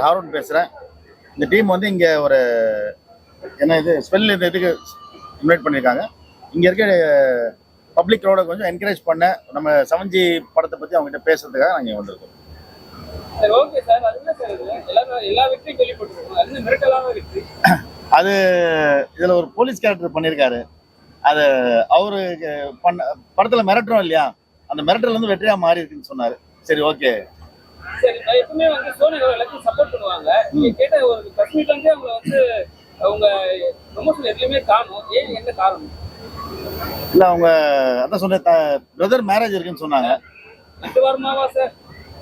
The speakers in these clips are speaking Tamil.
ஹாரூன் பேசுகிறேன். இந்த டீம் வந்து இங்கே ஒரு என்ன இது ஸ்பெல் இதுக்கு இன்வைட் பண்ணியிருக்காங்க. இங்கே இருக்க பப்ளிக்கோட கொஞ்சம் என்கரேஜ் பண்ண நம்ம 7G படத்தை பற்றி அவங்ககிட்ட பேசுறதுக்காக நாங்கள் வந்திருக்கோம். அது இதில் ஒரு போலீஸ் கேரக்டர் பண்ணியிருக்காரு. அது அவரு பண்ண படத்தில் மிரட்டுறோம் இல்லையா, அந்த மிரட்டல் வந்து வெற்றியாக மாறி இருக்குன்னு சொன்னார். சரி, ஓகே. சரி, எப்பவுமே வந்து சோனி எல்லாத்தையும் சப்போர்ட் பண்ணுவாங்க. நீங்க கேட்ட ஒரு கஷ்மீர்ல இருந்தே அவங்க வந்து அவங்க ப்ரொமோஷன் எதுலயுமே காணும். ஏன், என்ன காரணம்? இல்ல, அவங்க அதான் சொன்ன பிரதர் மேரேஜ் இருக்குன்னு சொன்னாங்க. 2 வாரமாவா சார்?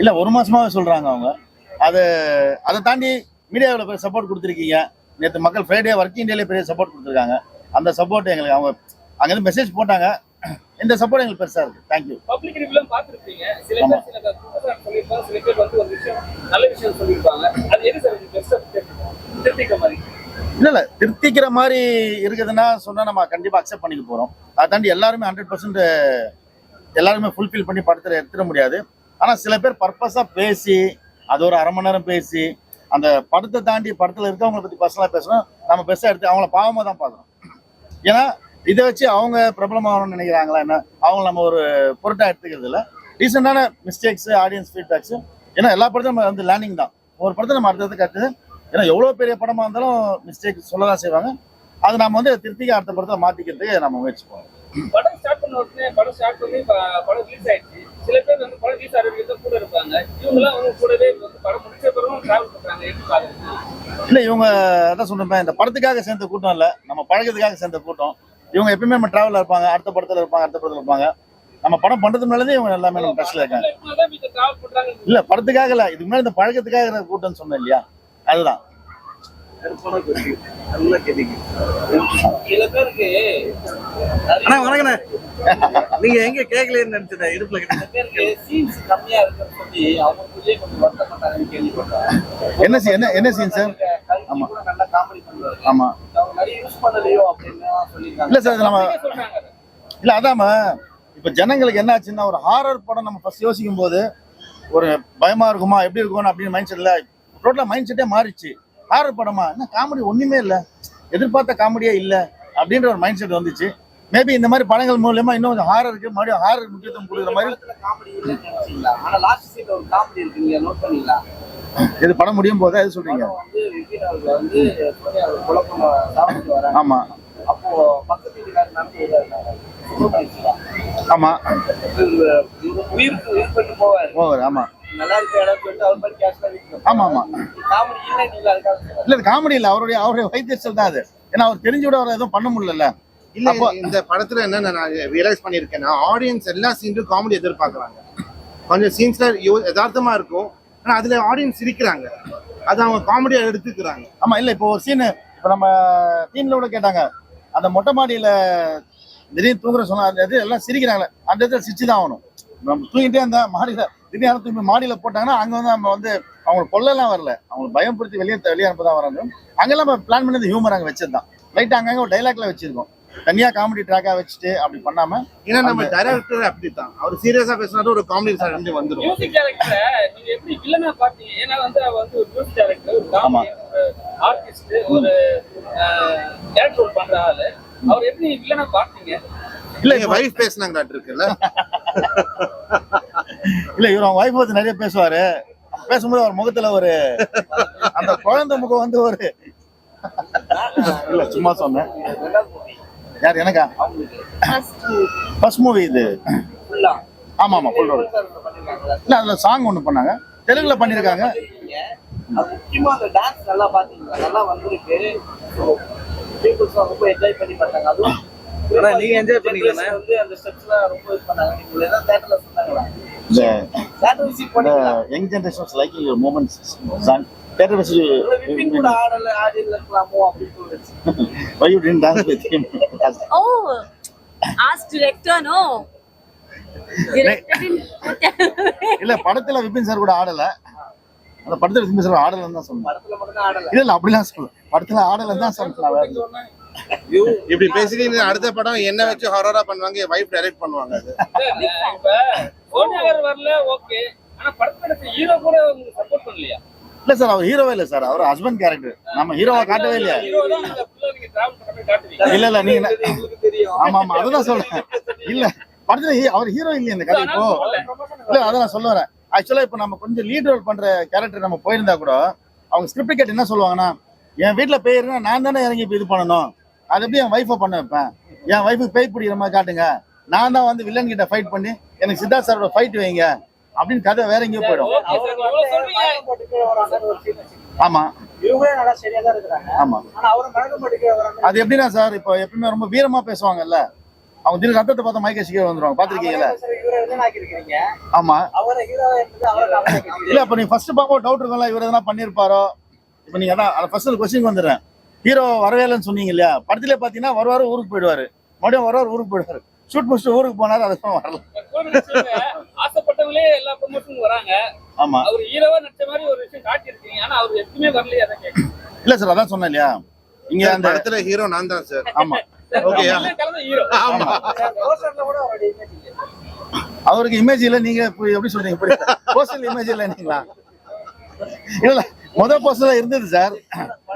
இல்ல, 1 மாசமாவே சொல்றாங்க அவங்க. அதை தாண்டி மீடியாவில் போய் சப்போர்ட் கொடுத்துருக்கீங்க. நேற்று மக்கள் ஃப்ரைடே ஒர்க்கிங் டேலே பெரிய சப்போர்ட் கொடுத்துருக்காங்க. அந்த சப்போர்ட் எங்களுக்கு அவங்க அங்கேருந்து மெசேஜ் போட்டாங்க. இந்த சப்போர்ட் எங்களுக்கு பெருசா இருக்கு. தேங்க்யூ. பப்ளிக் ரிவ்யூலாம் பார்த்துருப்பீங்க. சில பேர் சொல்லியிருப்பாங்க, சில பேர் வந்து ஒரு விஷயம் நல்ல விஷயம் சொல்லியிருப்பாங்க. அது எது சார் பெஸ்ட்டாக திருத்திக்கிற மாதிரி? இல்ல திருத்திக்கிற மாதிரி இருக்குதுன்னா சொன்னா நம்ம கண்டிப்பா அக்செப்ட் பண்ணிக்க போறோம். அதை தாண்டி எல்லாருமே 100% எல்லாருமே ஃபுல்ஃபில் பண்ணி படத்தில் எடுத்துட முடியாது. ஆனா சில பேர் பர்பஸா பேசி அது ஒரு 1/2 மணி நேரம் பேசி அந்த படத்தை தாண்டி படத்துல இருக்கவங்களை பத்தி பர்சனலா பேசணும். நம்ம பெருசா எடுத்து அவங்கள பாவமா தான் பார்க்கணும். ஏன்னா இதை வச்சு அவங்க பிரபலமாகணும்னு நினைக்கிறாங்களா என்ன, அவங்க நம்ம ஒரு பொருட்டா எடுத்துக்கிறது இல்லை. ரீசெண்டான மிஸ்டேக்ஸ், ஆடியன்ஸ் ஃபீட்பேக்ஸ், ஏன்னா எல்லா படத்தையும் நம்ம வந்து லேர்னிங் தான். ஒரு படத்தை நம்ம அடுத்தது கட்டுது. ஏன்னா எவ்வளோ பெரிய படமாக இருந்தாலும் மிஸ்டேக் சொல்லதான் செய்வாங்க. அது நம்ம வந்து திருத்திக்க அடுத்த படத்தை மாற்றிக்கிறதுக்கு நம்ம முயற்சி பண்ணுவோம். படம் ஸ்டார்ட் பண்ண உடனே படம் ரிலீஸ் ஆயிடுச்சு. சில பேர் வந்து படம் ரிலீஸ் ஆகிறவங்க கூட இருப்பாங்க. இவங்கெல்லாம் வந்து கூடவே வந்து படம் முடிச்ச பிறகு டிராவல் பண்ணுறாங்க. இல்லை, இவங்க அதான் சொல்றேன், இந்த படத்துக்காக சேர்ந்த கூட்டம் இல்லை, நம்ம பழக்கத்துக்காக சேர்ந்த கூட்டம். இவங்க எப்பயுமே நம்ம டிராவலில் இருப்பாங்க, அடுத்த படத்தில் இருப்பாங்க. நம்ம படம் பண்றது மேலதான் இவங்க எல்லாமே நம்ம டச்ல இருக்காங்க. இல்ல, படத்துக்காக இல்ல, இதுக்கு முன்னாடி இந்த பழக்கத்துக்காக கூட்டம் சொன்னேன் இல்லையா, அதுதான். நீங்க எங்க கேட்கலன்னு நினைச்சேன். இடுப்புல என்ன சீன் சார்? ஆமா ஆமா. இல்ல சார், நம்ம இல்ல அதாம இப்ப ஜனங்களுக்கு என்ன ஆச்சுன்னா, ஒரு ஹாரர் படம் நம்ம ஃபர்ஸ்ட் யோசிக்கும் போது ஒரு பயமா இருக்குமா, எப்படி இருக்கும்னு அப்படின்னு மைண்ட் செட்ல டோட்டலா மைண்ட் செட்டே மாறிச்சு. ஹாரர் படமா என்ன, காமெடி ஒண்ணுமே இல்லை, எதிர்பார்த்த காமெடியே இல்லை அப்படின்ற ஒரு மைண்ட் செட் வந்துச்சு. மேபி இந்த மாதிரி படங்கள் மூலமா இன்னும் கொஞ்சம் ஹாரருக்கு மறுபடியும் ஹாரர் முக்கியத்துவம் கொடுக்குற மாதிரி. இது படம் முடியும் போது எது சொல்றீங்க? ஆமா ஆமா போவார். ஆமா ஆமா ஆமா. இல்ல, காமெடி இல்ல, அவருடைய வைத்தியர்கள் தான் அது. ஏன்னா அவர் தெரிஞ்சு விட அவர் எதுவும் பண்ண முடியல. இல்ல, இந்த படத்துல என்ன நான் ரியலைஸ் பண்ணிருக்கேன்னா, ஆடியன்ஸ் எல்லா சீன்ஸும் காமெடி எதிர்பார்க்கறாங்க. கொஞ்சம் சீன்ஸ்ல யதார்த்தமா இருக்கும், ஆனா அதுல ஆடியன்ஸ் சிரிக்கிறாங்க, அது அவங்க காமெடியா எடுத்துக்கிறாங்க. ஆமா. இல்ல, இப்போ ஒரு சீனு இப்ப நம்ம டீம்ல கூட கேட்டாங்க, அந்த மொட்டை மாடியில திடீர்னு தூங்குற சொன்னா அது எல்லாம் சிரிக்கிறாங்களே, அந்த இடத்துல சிரிச்சு தான் ஆகணும். நம்ம தூங்கிட்டே அந்த மாடியில திடீர்னு தூங்கி மாடியில போட்டாங்கன்னா அங்க வந்து நம்ம வந்து அவங்களுக்கு கொள்ளலாம் வரல, அவங்களுக்கு பயப்படுத்தி வெளியே அனுப்பதான் வராங்க. அங்கெல்லாம் நம்ம பிளான் பண்ணி ஹியூமர் அங்கே வச்சிருந்தோம். லைட்டா அங்கங்க ஒரு டைலாக்ல வச்சிருக்கோம், தனியா காமெடி ட்ராக்கா வச்சுட்டு அப்படி பண்ணாம. ஏன்னா நம்ம டைரக்டர் அப்படித்தான், அவர் சீரியஸா பேசினாலும் ஒரு காமெடி சார் வந்து வந்துடும். மியூசிக் டைரக்டர் நீங்க எப்படி வில்லனா பாத்தீங்க? ஏன்னா வந்து அவர் வந்து ஒரு மியூசிக் டைரக்டர், ஒரு காமெடி ஆர்டிஸ்ட், ஒரு டைரக்டர் பண்ற ஆளு, அவர் எப்படி வில்லனா பாத்தீங்க? இல்ல, என் வைஃப் பேசினாங்க இருக்குல்ல. இல்ல, இவர் அவங்க வைஃப் பத்தி நிறைய பேசுவாரு. பேசும்போது அவர் முகத்துல ஒரு அந்த குழந்தை முகம் வந்து ஒரு இல்ல சும்மா சொன்னேன். யார்? எனக்கா? ஃபர்ஸ்ட் மூவி இது. ஆமா ஆமா, ஃபுல் ரோல். இல்ல, அதுல சாங் ஒண்ணு பண்ணாங்க, தெலுங்குல பண்ணிருக்காங்க. முக்கியமா அந்த டான்ஸ் நல்லா பாத்தீங்களா? நல்லா வந்திருக்கு, பீப்புள்ஸ் ரொம்ப என்ஜாய் பண்ணி பார்த்தாங்க. அதுவும் நீங்க என்ஜாய் பண்ணீங்களா? வந்து அந்த ஸ்டெப்ஸ்லாம் ரொம்ப இது பண்ணாங்க. நீங்க ஏதாவது தியேட்டர்ல சொன்னாங்களா? தியேட்டர் விசிட் பண்ணீங்களா? Young generations liking your moments song. Theatre visit Vipin கூட ஆடி இருக்கலாமோ அப்படின்னு தோணுச்சு. Why you didn't dance with him? Oh, ask director, no. Director இல்ல, படத்துல விபின் சார் கூட ஆடல. அந்த படத்துல விபின் சார் ஆடலன்னு தான் சொன்னேன். படத்துல மட்டும் தான் ஆடல. இல்ல அப்படிலாம் சொல்ல, படத்துல ஆடலன்னு தான் சொன்னேன். இப்படி பேசிக்கிட்டு அடுத்த படம் என்ன வச்சு ஹாரரா பண்ணுவாங்க, என் வைஃப் டைரக்ட் பண்ணுவாங்க. அது வரல, ஓகே. ஆனா படத்துல ஹீரோ கூட உங்களுக்கு சப்போர்ட் பண்ணலையா? இல்ல சார் அவர் ஹீரோவே இல்ல சார், அவர் ஹஸ்பண்ட் கேரக்டர். நம்ம ஹீரோவா காட்டவே இல்லையா? ஹீரோ தான் இந்த ஃபுல்லா நீங்க டிராவல் பண்ற மாதிரி காட்டுவீங்க. இல்ல நீங்க எங்களுக்கு தெரியும். ஆமா அதுதான் சொல்றேன். இல்ல படத்துல அவர் ஹீரோ இல்லையா இந்த கதை இப்போ? இல்ல அதான் நான் சொல்ல வரேன். ஆக்சுவலா இப்போ நம்ம கொஞ்சம் லீட் ரோல் பண்ற கேரக்டர் நம்ம போயிருந்தா கூட அவங்க ஸ்கிரிப்ட் கேட்டு என்ன சொல்லுவாங்கன்னா, என் வீட்டுல பேய் இருந்தா நான் தானே இறங்கி இது பண்ணணும், அது எப்படி என் ஒய்ஃபை பண்ண வைப்பேன், என் ஒய்ஃபுக்கு பேய் பிடிக்கிற மாதிரி காட்டுங்க, நான் தான் வந்து வில்லன் கிட்ட ஃபைட் பண்ணி எனக்கு சித்தார்த் சாரோட ஃபைட் வைங்க அப்படின்னு கதை வேற எங்கேயோ போயிடும். ஓகே சார், இவ்வளவு சொல்றீங்க. போட்டு கீழே வராங்கன்னு ஒரு scene வச்சுக்கோங்க. ஆமா இவங்களே நல்லா சரியா தான் இருக்கிறாங்க. ஆமா ஆனா அவரை மறக்க மாட்டேங்கிற வராங்க. அது எப்படின்னா சார், இப்போ எப்பவுமே ரொம்ப வீரமா பேசுவாங்கல்ல, அவங்க திடீர் ரத்தத்தை பார்த்தா மயக்க சிக்க வந்துருவாங்க, பாத்திருக்கீங்கல்ல? இவரை வில்லன் ஆக்கியிருக்கிறீங்க. ஆமா அவரை ஹீரோவா இருந்தது அவரை காப்பாத்திருக்கீங்க. இல்ல அப்ப நீங்க ஃபர்ஸ்ட் பார்க்கும்போது டவுட் இருக்கும்ல, இவர் எதனா பண்ணிருப்பாரோ. இப்ப நீங்க அதான் ஃபர்ஸ்ட் கொஸ்டின் வந்துடுறேன். ஹீரோ வரவே இல்லைன்னு சொன்னீங்க இல்லையா? படத்துல பாத்தீங்கன்னா வருவாரு ஊருக்கு போயிடுவாரு, மறுபடியும் வருவாரு ஊருக்கு போயிடுவாரு, ஷூட் முடிச்சுட்டு ஊருக்கு போனாரு, அதுக்கப்புறம் வரல. ஆசைப்பட்டவங்களே எல்லா ப்ரமோஷனுக்கும் வராங்க. ஆமா அவர் ஹீரோவா நடிச்ச மாதிரி ஒரு விஷயம் காட்டியிருக்கீங்க, ஆனா அவர் எதுவுமே வரலையே. அதை கேட்க இல்ல சார், அதான் சொன்னேன் இல்லையா, இங்க அந்த அந்த படத்துல ஹீரோ நான் தான் சார். ஆமா ஓகேயா? கலந்த ஹீரோ. ஆமா. ரோசர்ல கூட அவருடைய image இல்ல. அவருக்கு இமேஜ் இல்ல, நீங்க எப்படி சொல்றீங்க? போஸ்டல் இமேஜ் இல்ல நீங்களா? இல்ல முதல் போஸ்டர்ல இருந்தது சார்,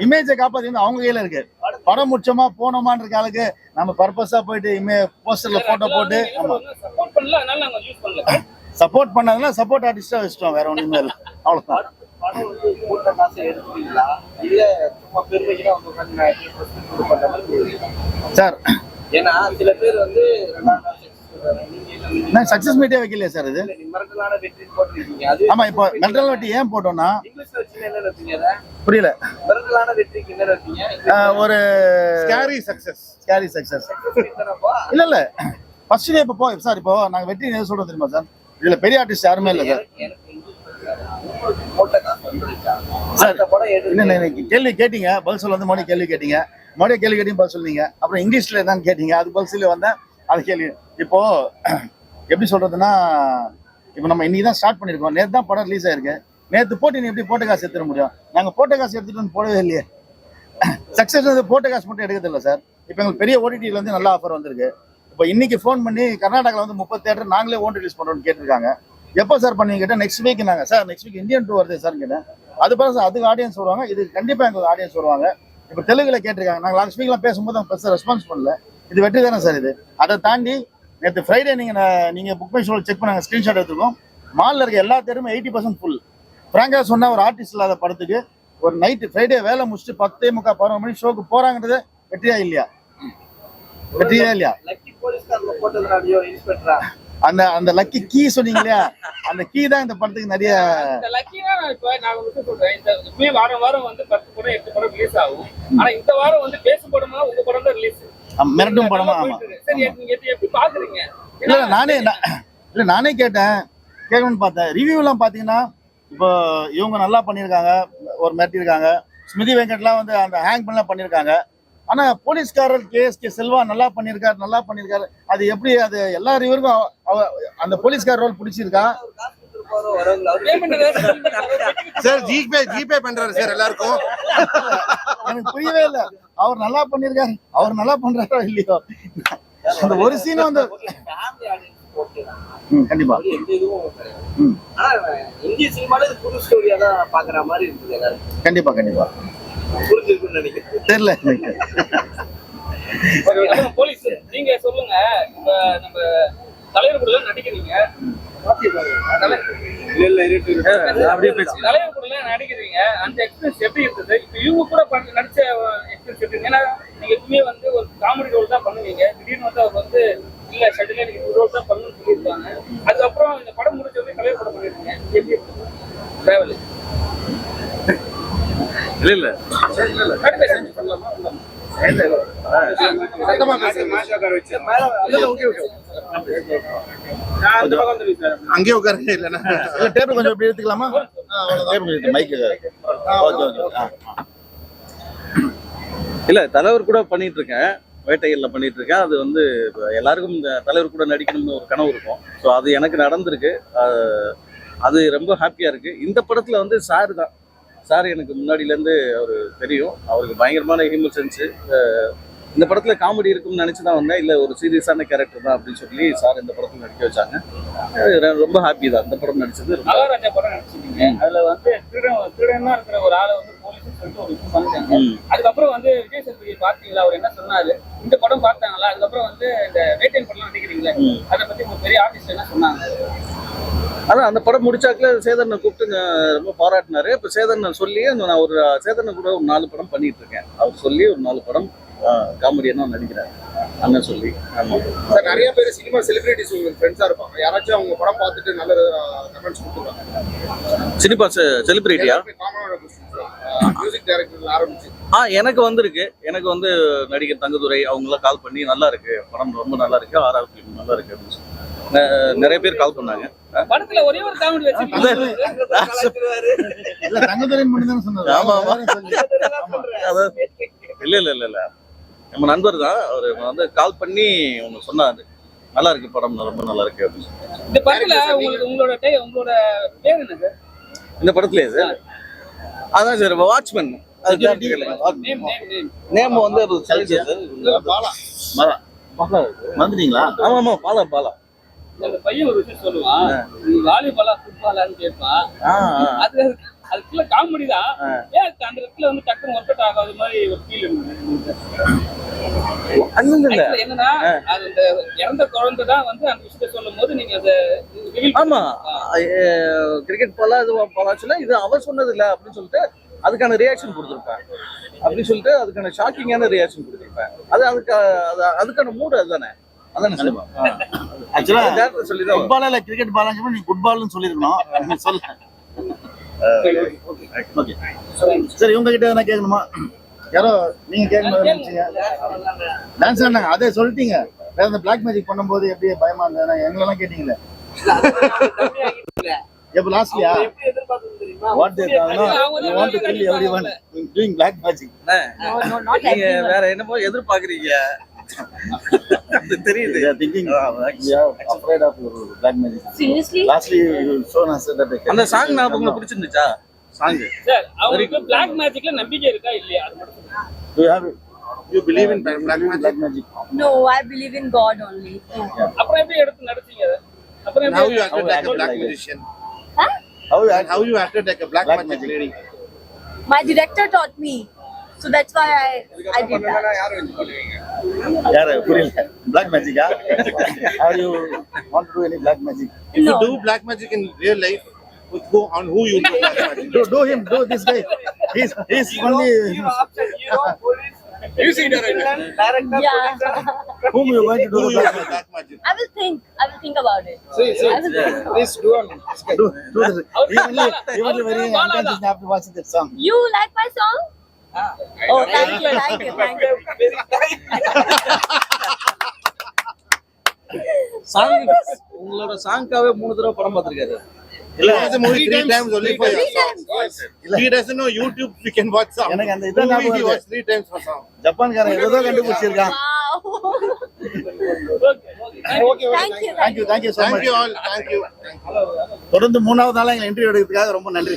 இமேஜை காப்பாத்தி அவங்க கையில இருக்கு. படம் முச்சமா போனோமான்ற காலுக்கு நம்ம பர்பஸா போயிட்டு போஸ்டர்ல போட்டோ போட்டு ஆமா சப்போர்ட் பண்ணல, அதனால நாங்க யூஸ் பண்ணல. சப்போர்ட் பண்ணாங்கன்னா சப்போர்ட் ஆர்டிஸ்டா வச்சிட்டோம், வேற ஒண்ணுமே இல்லை, அவ்வளவுதான். படம் வந்து கூட்ட காசை எடுத்துட்டீங்களா இல்ல சும்மா பெருமைக்கு தான் வந்து உட்காந்து பண்ற மாதிரி? சார் ஏன்னா சில பேர் வந்து ரெண்டாம் நாள் success சொல்றாங்க. நீங்க என்ன நான் சக்சஸ் மீட்டே வைக்கலையே சார் இது. நீங்க மிரட்டலான வெற்றி போட்டிருக்கீங்க. அது ஆமா இப்போ மென்டல் வட்டி ஏன் போட்டோம்னா, இங்கிலீஷ்ல வச்சு என்ன வைப்பீங்க? அதை புரியல. மிரட்டலான வெற்றிக்கு என்ன வைப்பீங்க? ஒரு ஸ்கேரி சக்சஸ். ஸ்கேரி சக்சஸ் தானப்பா? இல்ல ஃபர்ஸ்ட் டே இப்போ சார், இப்போ நாங்க வெற்றி எது சொல்றோம் தெரியுமா சார், இதுல பெரிய ஆர்டிஸ்ட் யாருமே இல்ல சார். எனக்கு உங்களுக்கு போட்ட காசு வந்துருச்சா? சார் அந்த படம் இல்ல எனக்கு கேள்வி கேட்டீங்க, பதில் சொல்ல வந்து மறுபடியும் கேள்வி கேட்டீங்க, மறுபடியும் கேள்வி கேட்டீங்க பதில் சொன்னீங்க, அப்புறம் இங்கிலீஷ்ல என்னன்னு கேட்டீங்க, அது பதில் சொல்லி வந்தேன், அது கேள்வி. இப்போ எப்படி சொல்றதுன்னா, இப்போ நம்ம இன்னைக்கு தான் ஸ்டார்ட் பண்ணிருக்கோம், நேற்று தான் படம் ரிலீஸ் ஆயிருக்கு, நேற்று போட்டு நீ எப்படி போட்ட காசு எடுத்துட முடியும்? நாங்க போட்ட காசு எடுத்துட்டு வந்து போடவே இல்லையே. சக்சஸ் வந்து போட்ட காசு மட்டும் எடுக்கிறது இல்லை சார். இப்போ எங்களுக்கு பெரிய ஓடிடியில வந்து நல்ல ஆஃபர் வந்திருக்கு. இப்போ இன்னைக்கு ஃபோன் பண்ணி கர்நாடகாவில் வந்து 30 தேட்டர் நாங்களே ஓன் ரிலீஸ் பண்றோம்னு கேட்டிருக்காங்க. எப்போ சார் பண்ணீங்க கேட்டால் நெக்ஸ்ட் வீக் நாங்க சார் நெக்ஸ்ட் வீக் இந்தியன் 2 வருது சார் கேட்டேன். அது பிறகு சார் அதுக்கு ஆடியன்ஸ் வருவாங்க, இது கண்டிப்பா எங்களுக்கு ஆடியன்ஸ் வருவாங்க. இப்போ தெலுங்குல கேட்டிருக்காங்க, நாங்கள் லாஸ்ட் வீக்லாம் பேசும்போது அவங்க பெருசாக ரெஸ்பான்ஸ் பண்ணல. இது வெற்றி தானே சார் இது. அதை தாண்டி நேற்று ஃப்ரைடே நீங்க புக் மை ஷோவில் செக் பண்ணாங்க, ஸ்கிரீன்ஷாட் எடுத்துருக்கோம். மாலில் இருக்க எல்லா தேட்டருமே 80% ஃபுல். ஃப்ராங்கா சொன்னா ஒரு ஆர்டிஸ்ட் இல்லாத படத்துக்கு ஒரு நைட்டு ஃப்ரைடே வேலை முடிச்சுட்டு 10:45 மணி ஷோக்கு போறாங்கன்றது வெற்றியா இல்லையா? வெற்றியா இல்லையா? லக்கி போலீஸ்காரங்க போட்டதுனாலயோ இன்ஸ்பெக்டரா? அந்த லக்கி கீ சொன்னீங்க இல்லையா, அந்த கீ தான் இந்த படத்துக்கு நிறைய. இந்த லக்கினா நான் வந்து சொல்றேன், இந்த எப்பவுமே வாரம் வாரம் வந்து 10 படம் 8 படம் ரிலீஸ் ஆகும். ஆனா இந்த வாரம் வந்து பேசும் படமா உங்க படம் தான் ரிலீஸ். மிரட்டும் படமா? ஆமா. சரி, நீங்க எப்படி பாக்குறீங்க? இல்ல நானே கேட்கணும்னு பார்த்தேன். ரிவ்யூ எல்லாம் பாத்தீங்கன்னா இப்போ இவங்க நல்லா பண்ணியிருக்காங்க, ஒரு மிரட்டியிருக்காங்க. ஸ்மிருதி வெங்கட்லாம் வந்து அந்த ஹேங் பண்ணலாம் பண்ணியிருக்காங்க. ஆனா போலீஸ்காரர் KSK செல்வா நல்லா பண்ணியிருக்காரு. அது எப்படி, அது எல்லா ரிவ்யூருக்கும் அந்த போலீஸ்கார் ரோல் பிடிச்சிருக்கா? சார் ஜிபே பண்றாரு சார் எல்லாருக்கும். எனக்கு புரியவே இல்லை. அவர் நல்லா பண்ணியிருக்காரு, அவர் நல்லா பண்றாரோ இல்லையோ, அந்த ஒரு சீன் வந்து கண்டிப்பா இந்திய சினிமால புது ஸ்டோரியா தான் பாக்குற மாதிரி இருக்குது எல்லாரும். கண்டிப்பா புரிஞ்சிருக்குன்னு நினைக்கிறேன். தெரியல. போலீஸ் நீங்க சொல்லுங்க, இப்ப நம்ம தலைவர் கூட நடிக்கிறீங்க, தலைவர் கூட நடிக்கிறீங்க, அந்த எக்ஸ்பீரியன்ஸ் எப்படி இருந்தது? இப்ப இவங்க கூட நடிச்ச எக்ஸ்பீரியன்ஸ் எப்படி? ஏன்னா நீங்க எப்பவுமே வந்து ஒரு காமெடி ரோல் தான் பண்ணுவீங்க, திடீர்னு வந்து அவர் வந்து இல்ல ஷட்டில் எனக்கு ரோல் தான் பண்ணணும்னு சொல்லியிருக்காங்க. அதுக்கப்புறம் இந்த படம் முடிச்ச உடனே தலைவர் படம் பண்ணிருக்கீங்க, எப்படி இருக்கு டிராவல்? இல்ல சொல்லலாமா? அங்கேயே உட்காருங்க. இல்லைன்னா டேபிள் கொஞ்சம் இப்படி எடுத்துக்கலாமா? மைக்கு இல்ல தலைவர் கூட பண்ணிட்டு இருக்கேன், வேட்டைகள்ல பண்ணிட்டு இருக்கேன். அது வந்து எல்லாருக்கும் இந்த தலைவர் கூட நடிக்கணும்னு ஒரு கனவு இருக்கும். ஸோ அது எனக்கு நடந்திருக்கு. அது ரொம்ப ஹாப்பியா இருக்கு. இந்த படத்துல வந்து சார் எனக்கு முன்னாடியிலேருந்து அவர் தெரியும். அவருக்கு பயங்கரமான ஹியூமர் சென்ஸு. இந்த படத்துல காமெடி இருக்கும்னு நினைச்சு தான் வந்தேன். இல்ல ஒரு சீரியஸான கேரக்டர் தான் அப்படின்னு சொல்லி சார் இந்த படத்துல நடிக்க வச்சாங்க. ரொம்ப ஹாப்பி தான் இந்த படம் நடிச்சது. மகாராஜா படம் நடிச்சிருக்கீங்க. அதுல வந்து திருடனா இருக்கிற ஒரு ஆளை வந்து போலீஸ் சொல்லிட்டு ஒரு விஷயம் பண்ணிட்டாங்க. அதுக்கப்புறம் வந்து விஜய் சேதுபதி பாத்தீங்களா, அவர் என்ன சொன்னாரு, இந்த படம் பார்த்தாங்களா, அதுக்கப்புறம் வந்து இந்த வேட்டையன் படம் நடிக்கிறீங்களா, அதை பத்தி ஒரு பெரிய ஆர்டிஸ்ட் என்ன சொன்னாங்க? அதான் அந்த படம் முடிச்சாக்குல சேதனை கூப்பிட்டு ரொம்ப பாராட்டினாரு. இப்போ சேதனை சொல்லி நான் ஒரு சேதனை கூட ஒரு 4 படம் பண்ணிட்டு இருக்கேன். அவர் சொல்லி ஒரு 4 படம் காமெடியனா நடிக்கிறார் அண்ணன் சொல்லி. ஆமா சார், நிறைய பேர் சினிமா செலிபிரிட்டிஸ் உங்களுக்கு ஃப்ரெண்ட்ஸா இருப்பாங்க. யாராச்சும் அவங்க படம் பார்த்துட்டு நல்ல கமெண்ட்ஸ் கொடுத்துருக்காங்க? சினிமா செலிபிரிட்டியா? மியூசிக் டைரக்டர் ஆரம்பிச்சு எனக்கு வந்திருக்கு. எனக்கு வந்து நடிகர் தங்கதுரை அவங்களாம் கால் பண்ணி நல்லா இருக்கு படம், ரொம்ப நல்லா இருக்கு, ஆர்ஆர் ஃபிலிம் நல்லா இருக்கு அப்படின்னு சொல்லி நிறைய பேர் கால் பண்ணாங்க. படத்துல ஒரே ஒரு காமெடி வச்சிருக்காங்க. இல்ல தங்கதுரை மட்டும் தான் சொன்னாரு. ஆமா இல்ல நம்ம நண்பர் தான். அவர் வந்து கால் பண்ணி ஒன்று சொன்னாரு, நல்லா இருக்கு படம், ரொம்ப நல்லா இருக்கு அப்படின்னு சொல்லி. இந்த படத்துல உங்களோட பேர் என்ன சார்? இந்த படத்துலயே சார் அதான் சார் வாட்ச்மேன். நேம் வந்து வந்துட்டீங்களா? ஆமா பாலா. அந்த பையன் ஒரு விஷயம் சொல்லுவான், வாலிபாலா ஃபுட்பாலான்னு கேட்பான். அதுக்குள்ள காமெடி தான். ஏன் அந்த இடத்துல வந்து டக்குனு ஒர்க் அவுட் ஆகாத மாதிரி ஒரு ஃபீல் என்னன்னா, அது இந்த இறந்த குழந்தை தான் வந்து அந்த விஷயத்த சொல்லும் போது நீங்க அதை ஆமா கிரிக்கெட் பாலா இது பாலாச்சுல இது அவர் சொன்னது இல்ல அப்படின்னு சொல்லிட்டு அதுக்கான ரியாக்ஷன் கொடுத்துருப்பேன். அப்படின்னு சொல்லிட்டு அதுக்கான ஷாக்கிங்கான ரியாக்ஷன் கொடுத்துருப்பேன். அதுக்கான மூடு அதுதானே. கிரிக்கெட் பால் நீ குட் பால்னு சொல்லிருக்கணும். சொல்ல சரி, இவங்க கிட்ட என்ன கேட்கணுமா? யாரோ நீங்க கேட்கணும். டான்ஸ் ஆனாங்க அதே சொல்லிட்டீங்க. வேற இந்த பிளாக் மேஜிக் பண்ணும்போது எப்படி பயமா இருந்தது எங்களெல்லாம் கேட்டீங்களே. எப்ப லாஸ்ட்லயா what they want to kill everyone doing black magic. நீங்க வேற என்னமோ எதிர்பார்க்கறீங்க தெரியுது. thinking we are afraid of your black magic. Seriously? Lastly you shown us that அந்த சாங் நான் உங்களுக்கு பிடிச்சிருந்துச்சா? சாங் சார் அவருக்கு black magicல நம்பிக்கை இருக்கா இல்லையா? அது மட்டும் you believe in black magic? No, I believe in God only. அப்புறம் எப்படி எடுத்து நடத்தீங்க? அப்புறம் How you எப்படி acted like a black magician? Huh? How you acted like a black magic lady? My director taught me, so that's why I did that. யார புரியல. black magic ah? How you want to do any black magic? If you No. do black magic in real life, who you do black magic? do him, do this guy. He's only Music director, Yeah. whom you going to do Who the you black do magic. black magic? I will think about it. See, I will think. please do on this guy. Do this. He only very unconscious after watching that song. You like my song? Oh, thank you. Song உங்களோட சாங்காவே 3 தடவை படம் பார்த்திருக்காரு. He watched the movie 3 times only for your 3 song. times. He doesn't know YouTube. We can watch song. எனக்கு அந்த இதான் Movie ஞாபகம் he வருது. watched 3 times for song. ஜப்பான்காரன் ஏதோ கண்டுபிடிச்சிருக்கான். Wow. Okay. Thank you. Thank you so Thank much. you all. Thank you. தொடர்ந்து 3வது நாளா எங்க இன்டர்வியூ எடுக்கிறதுக்காக ரொம்ப நன்றி.